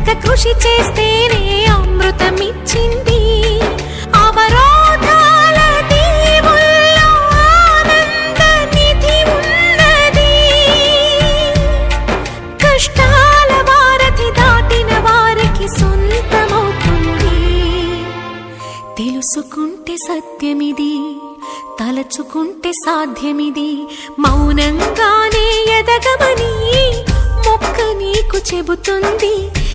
అలక కృషి చేస్తేనే అమృతమిచ్చింది. అవరోధాల దీవుల్లో ఆనంద నిధి ఉన్నది. కష్టాల వారధి దాటిన వారికి సొంతమవుతుంది. తెలుసుకుంటే సత్యమిది, తలచుకుంటే సాధ్యమిది. మౌనంగానే ఎదగమని మొక్క నీకు చెబుతుంది.